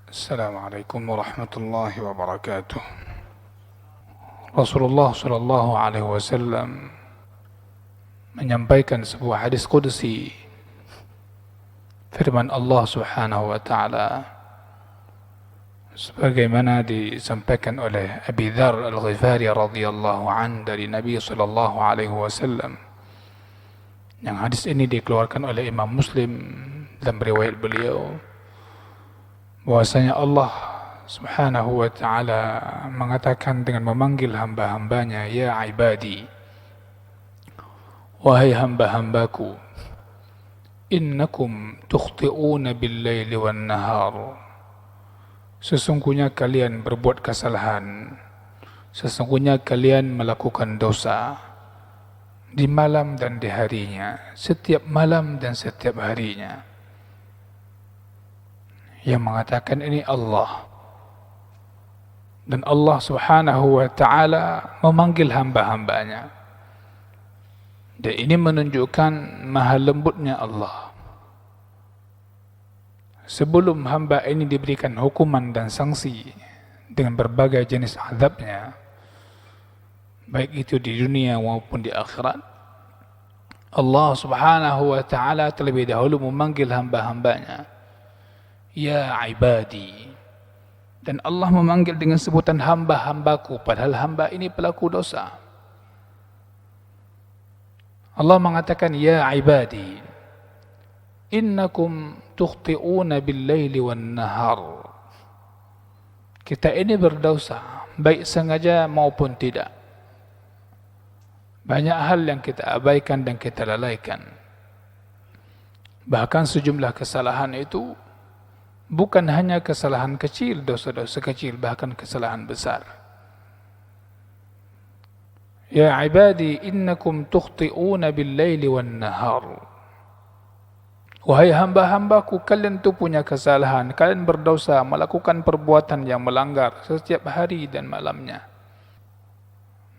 Assalamualaikum warahmatullahi wabarakatuh. Rasulullah sallallahu alaihi wasallam menyampaikan sebuah hadis qudsi, firman Allah Subhanahu wa taala sebagaimana disampaikan oleh Abi Dzar Al-Ghifari radhiyallahu an dari Nabi sallallahu alaihi wasallam. Yang hadis ini dikeluarkan oleh Imam Muslim dalam riwayat beliau, bahwasanya Allah Subhanahu wa ta'ala mengatakan dengan memanggil hamba-hambanya, ya ibadi, wahai hamba-hambaku, innakum tukhti'una bil-laili wan-nahar, sesungguhnya kalian berbuat kesalahan, sesungguhnya kalian melakukan dosa di malam dan di harinya, setiap malam dan setiap harinya. Yang mengatakan ini Allah, dan Allah Subhanahu wa ta'ala memanggil hamba-hambanya, dan ini menunjukkan maha lembutnya Allah. Sebelum hamba ini diberikan hukuman dan sanksi dengan berbagai jenis azabnya, baik itu di dunia maupun di akhirat, Allah Subhanahu wa ta'ala terlebih dahulu memanggil hamba-hambanya, ya ibadi. Dan Allah memanggil dengan sebutan hamba-hambaku, padahal hamba ini pelaku dosa. Allah mengatakan, ya ibadi, innakum tukhti'una bil-laili wan-nahar. Kita ini berdosa, baik sengaja maupun tidak. Banyak hal yang kita abaikan dan kita lalaikan. Bahkan sejumlah kesalahan itu bukan hanya kesalahan kecil, dosa-dosa kecil, bahkan kesalahan besar. Ya ibadi, innakum tukhti'una bil-laili wan-nahar. Wahai hamba-hambaku, kalian itu punya kesalahan, kalian berdosa, melakukan perbuatan yang melanggar setiap hari dan malamnya.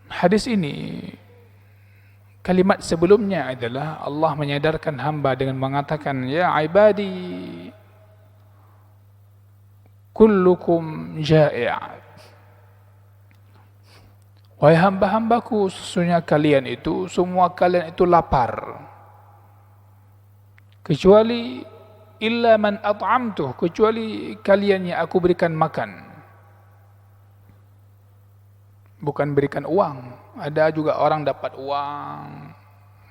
Hadis ini, kalimat sebelumnya adalah Allah menyadarkan hamba dengan mengatakan, ya ibadi, kullukum ja'i'. Wahai hamba-hambaku, sesungguhnya kalian itu, semua kalian itu lapar. Kecuali illa man at'amtuh, kecuali kalian yang aku berikan makan. Bukan berikan uang. Ada juga orang dapat uang,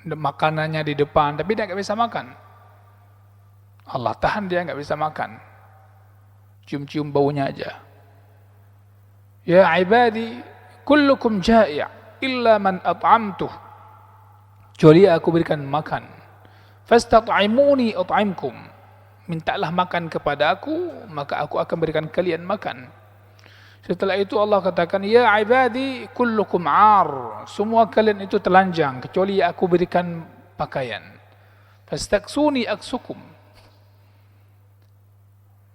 makanannya di depan, tapi dia nggak bisa makan. Allah tahan dia nggak bisa makan. Cium-cium baunya aja. Ya ibadi, kullukum ja'i' illa man at'amtuh. Kecuali aku berikan makan. Fastat'imuni at'imkum. Mintalah makan kepada aku, maka aku akan berikan kalian makan. Setelah itu Allah katakan, ya ibadi, kullukum 'ar. Semua kalian itu telanjang, kecuali aku berikan pakaian. Fastaksuni aksukum.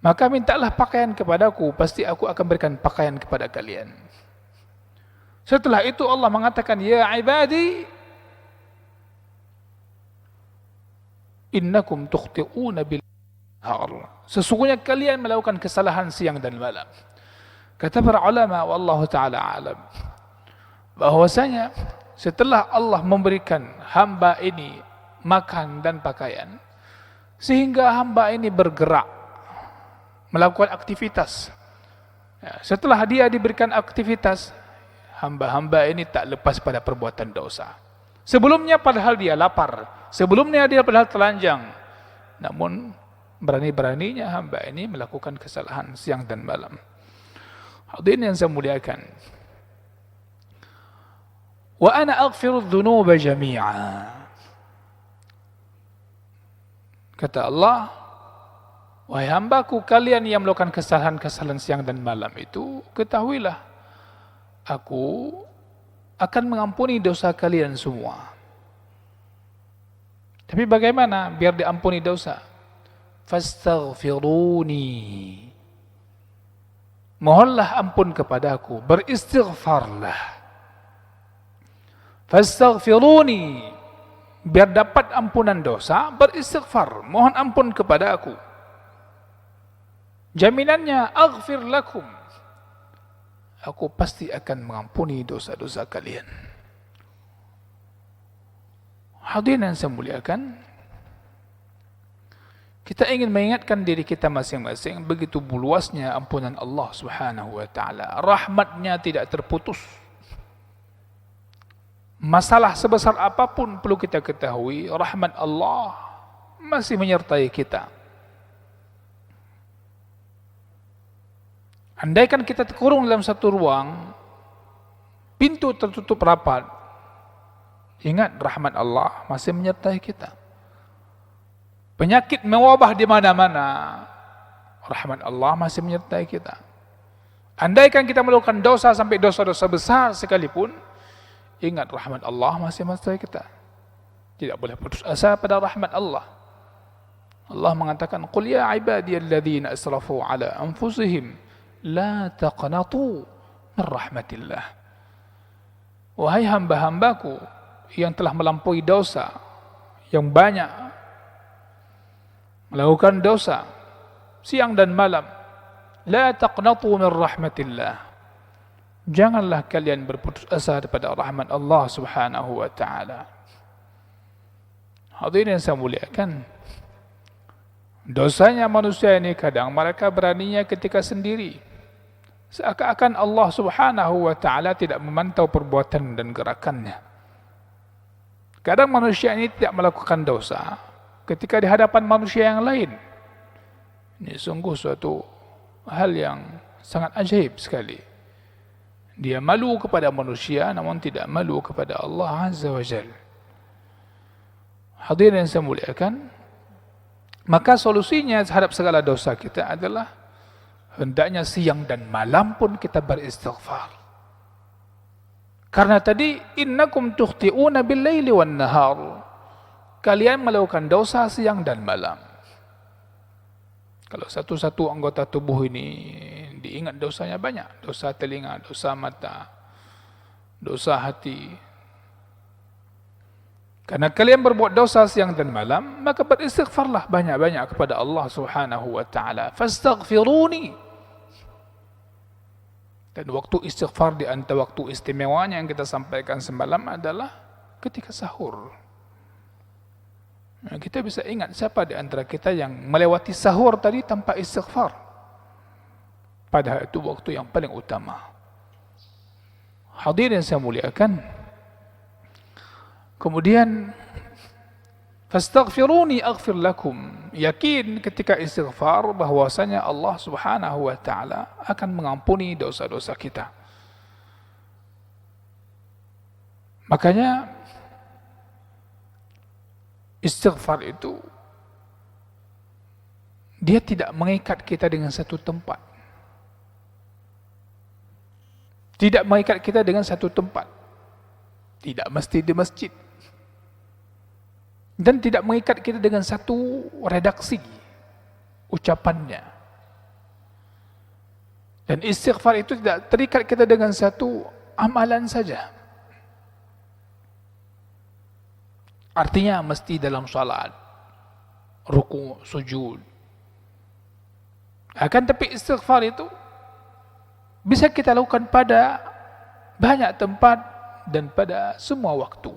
Maka mintalah pakaian kepadaku, pasti aku akan berikan pakaian kepada kalian. Setelah itu Allah mengatakan, ya ibadi, innakum tukhti'una bil-nahar. Sesungguhnya kalian melakukan kesalahan siang dan malam. Kata para ulama, wallahu ta'ala alam, bahwasanya setelah Allah memberikan hamba ini makan dan pakaian, sehingga hamba ini bergerak, melakukan aktivitas. Setelah dia diberikan aktivitas, hamba-hamba ini tak lepas pada perbuatan dosa. Sebelumnya padahal dia lapar, sebelumnya dia padahal telanjang, namun berani-beraninya hamba ini melakukan kesalahan siang dan malam. Hadirin yang saya muliakan, wa ana aghfiru dzunuba jami'a. Kata Allah, wahai hambaku, kalian yang melakukan kesalahan-kesalahan siang dan malam itu, ketahuilah, aku akan mengampuni dosa kalian semua. Tapi bagaimana biar diampuni dosa? Fastaghfiruni. Mohonlah ampun kepadaku, beristighfarlah. Fastaghfiruni. Biar dapat ampunan dosa, beristighfar, mohon ampun kepada aku. Jaminannya, aghfir lakum, aku pasti akan mengampuni dosa-dosa kalian. Hadirin yang saya muliakan, kita ingin mengingatkan diri kita masing-masing, begitu luasnya ampunan Allah Subhanahu wa taala. Rahmatnya tidak terputus. Masalah sebesar apapun perlu kita ketahui, rahmat Allah masih menyertai kita. Andaikan kita terkurung dalam satu ruang, pintu tertutup rapat, ingat rahmat Allah masih menyertai kita. Penyakit mewabah di mana-mana, rahmat Allah masih menyertai kita. Andaikan kita melakukan dosa sampai dosa-dosa besar sekalipun, ingat rahmat Allah masih menyertai kita. Tidak boleh putus asa pada rahmat Allah. Allah mengatakan, "Qul ya ibadiyalladzina asrafu ala anfusihim la taqnatu min rahmatillah." Wahai hamba-hambaku yang telah melampaui dosa, yang banyak melakukan dosa siang dan malam, la taqnatu min rahmatillah, janganlah kalian berputus asa daripada rahmat Allah Subhanahu wa taala. Hadirin yang saya muliakan, dosanya manusia ini kadang mereka beraninya ketika sendiri, seakan-akan Allah Subhanahu wa taala tidak memantau perbuatan dan gerakannya. Kadang manusia ini tidak melakukan dosa ketika di hadapan manusia yang lain. Ini sungguh suatu hal yang sangat ajaib sekali. Dia malu kepada manusia namun tidak malu kepada Allah Azza wa Jalla. Hadirin yang saya muliakan, maka solusinya terhadap segala dosa kita adalah hendaknya siang dan malam pun kita beristighfar. Karena tadi, innakum tukhti'una bil-laili wan-nahar, kalian melakukan dosa siang dan malam. Kalau satu-satu anggota tubuh ini diingat dosanya banyak, dosa telinga, dosa mata, dosa hati. Karena kalian berbuat dosa siang dan malam, maka beristighfarlah banyak-banyak kepada Allah Subhanahu wa taala. Fastaghfiruni. Dan waktu istighfar di antara waktu istimewanya yang kita sampaikan semalam adalah ketika sahur. Nah, kita bisa ingat siapa di antara kita yang melewati sahur tadi tanpa istighfar. Padahal itu waktu yang paling utama. Hadirin yang saya muliakan, kemudian fastaghfiruni aghfir lakum. Yakin ketika istighfar bahwasanya Allah Subhanahu wa taala akan mengampuni dosa-dosa kita. Makanya istighfar itu dia tidak mengikat kita dengan satu tempat. Tidak mengikat kita dengan satu tempat. Tidak mesti di masjid. Dan tidak mengikat kita dengan satu redaksi ucapannya. Dan istighfar itu tidak terikat kita dengan satu amalan saja. Artinya mesti dalam salat, ruku, sujud. Akan tapi istighfar itu bisa kita lakukan pada banyak tempat dan pada semua waktu.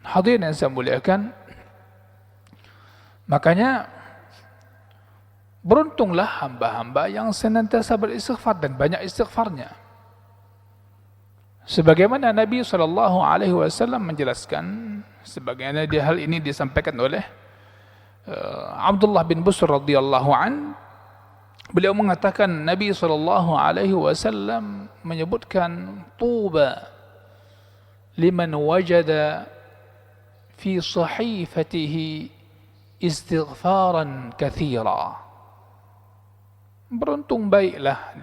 Hadirin yang saya muliakan, makanya beruntunglah hamba-hamba yang senantiasa beristighfar dan banyak istighfarnya. Sebagaimana Nabi SAW menjelaskan, sebagaimana hal ini disampaikan oleh Abdullah bin Busr radhiyallahu an, beliau mengatakan Nabi SAW menyebutkan tuba liman wajada fi sahifatihi istighfaran katsira. Beruntung baiklah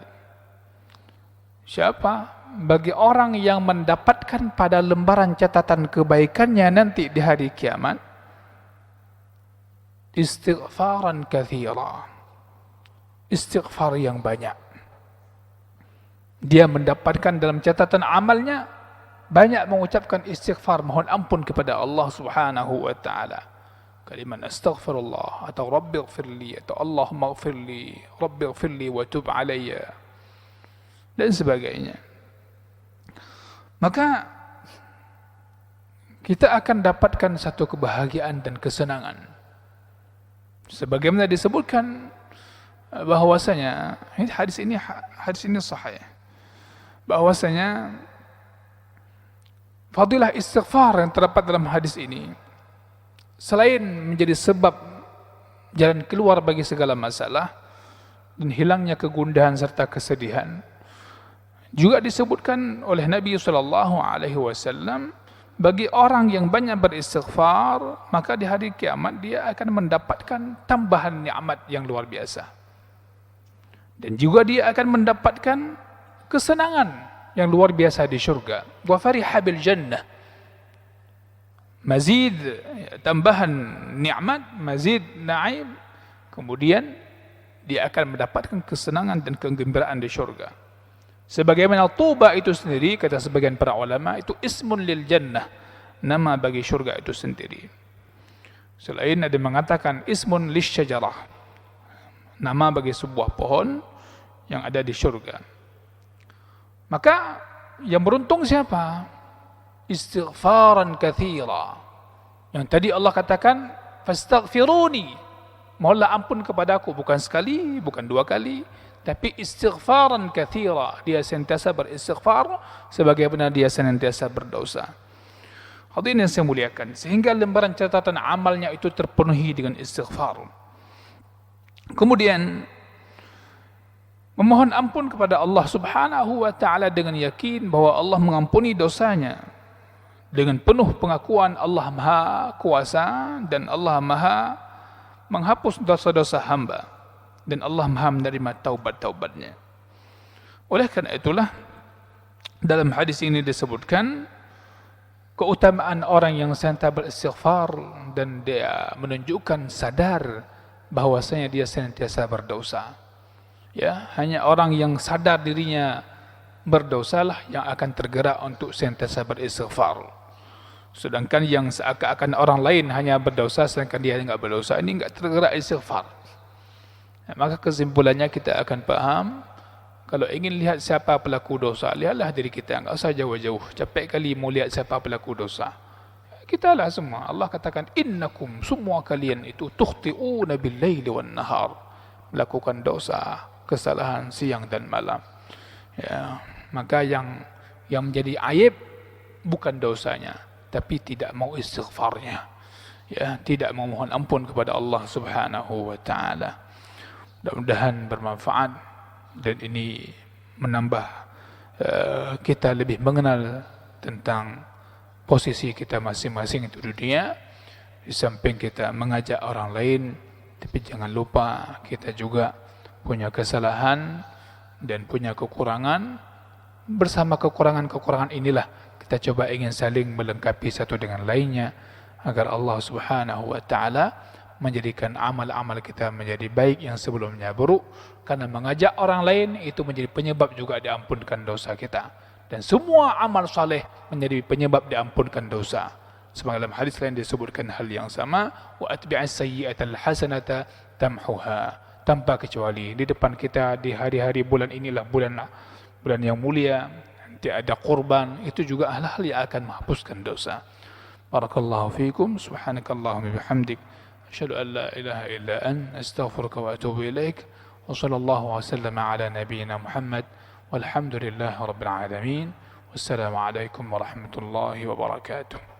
siapa? Bagi orang yang mendapatkan pada lembaran catatan kebaikannya nanti di hari kiamat istighfaran katsira, istighfar yang banyak. Dia mendapatkan dalam catatan amalnya banyak mengucapkan istighfar, mohon ampun kepada Allah Subhanahu wa taala. kalimat astaghfirullah atau rabbighfirli atau Allahumma ighfirli, rabbighfirli wa tub alayya dan sebagainya. Maka kita akan dapatkan satu kebahagiaan dan kesenangan. Sebagaimana disebutkan bahwasanya hadis ini sahih, bahwasanya fadilah istighfar yang terdapat dalam hadis ini selain menjadi sebab jalan keluar bagi segala masalah dan hilangnya kegundahan serta kesedihan, juga disebutkan oleh Nabi SAW, bagi orang yang banyak beristighfar, maka di hari kiamat dia akan mendapatkan tambahan nikmat yang luar biasa. Dan juga dia akan mendapatkan kesenangan yang luar biasa di syurga. Wa fariha bil jannah. Mazid, tambahan nikmat, mazid na'im. Kemudian dia akan mendapatkan kesenangan dan kegembiraan di syurga. Sebagaimana tuba itu sendiri, kata sebagian para ulama, itu ismun lil jannah, nama bagi syurga itu sendiri. Selain ada mengatakan ismun lis syajarah, nama bagi sebuah pohon yang ada di syurga. Maka yang beruntung siapa? Istighfaran katsira. Yang tadi Allah katakan fastaghfiruni, mohonlah ampun kepadaku, bukan sekali, bukan dua kali, tapi istighfaran katsira, dia sentiasa beristighfar sebagaimana dia senantiasa berdosa. Hadirin yang saya muliakan, sehingga lembaran catatan amalnya itu terpenuhi dengan istighfar. Kemudian memohon ampun kepada Allah Subhanahu wa taala dengan yakin bahwa Allah mengampuni dosanya, dengan penuh pengakuan Allah Maha Kuasa dan Allah Maha menghapus dosa-dosa hamba, dan Allah Maha menerima taubat-taubatnya. Oleh karena itulah dalam hadis ini disebutkan keutamaan orang yang senantiasa beristighfar dan dia menunjukkan sadar bahwasanya dia senantiasa berdosa. Ya, hanya orang yang sadar dirinya berdosalah yang akan tergerak untuk senantiasa beristighfar. Sedangkan yang seakan-akan orang lain hanya berdosa sedangkan dia enggak berdosa, ini enggak tergerak istighfar. Maka kesimpulannya kita akan paham, kalau ingin lihat siapa pelaku dosa, lihatlah diri kita, enggak usah jauh-jauh. Capek kali mau lihat siapa pelaku dosa. Kita lah semua. Allah katakan, innakum, semua kalian itu tukhti'una bil-laili wan-nahar, melakukan dosa, kesalahan siang dan malam. Ya, maka yang menjadi aib bukan dosanya, tapi tidak mau istighfarnya. Ya, tidak mau mohon ampun kepada Allah Subhanahu wa taala. Mudah-mudahan bermanfaat dan ini menambah kita lebih mengenal tentang posisi kita masing-masing di dunia. Di samping kita mengajak orang lain, tapi jangan lupa kita juga punya kesalahan dan punya kekurangan. Bersama kekurangan-kekurangan inilah kita coba ingin saling melengkapi satu dengan lainnya agar Allah Subhanahu wa taala menjadikan amal-amal kita menjadi baik yang sebelumnya buruk, karena mengajak orang lain itu menjadi penyebab juga diampunkan dosa kita, dan semua amal saleh menjadi penyebab diampunkan dosa. Sebagaimana dalam hadis lain disebutkan hal yang sama, wa atbi'as sayyi'atal hasanata tamhuha, tanpa kecuali di depan kita di hari-hari bulan inilah bulan yang mulia, nanti ada kurban, itu juga hal-hal yang akan menghapuskan dosa. Barakallahu fiikum, subhanakallahumma bihamdik, asyhadu an la ilaha illa anta, astaghfiruka wa atubu ilaik, wa sallallahu wa sallama ala nabiyyina Muhammad, walhamdulillahi rabbil alamin, wassalamu alaikum warahmatullahi wabarakatuh.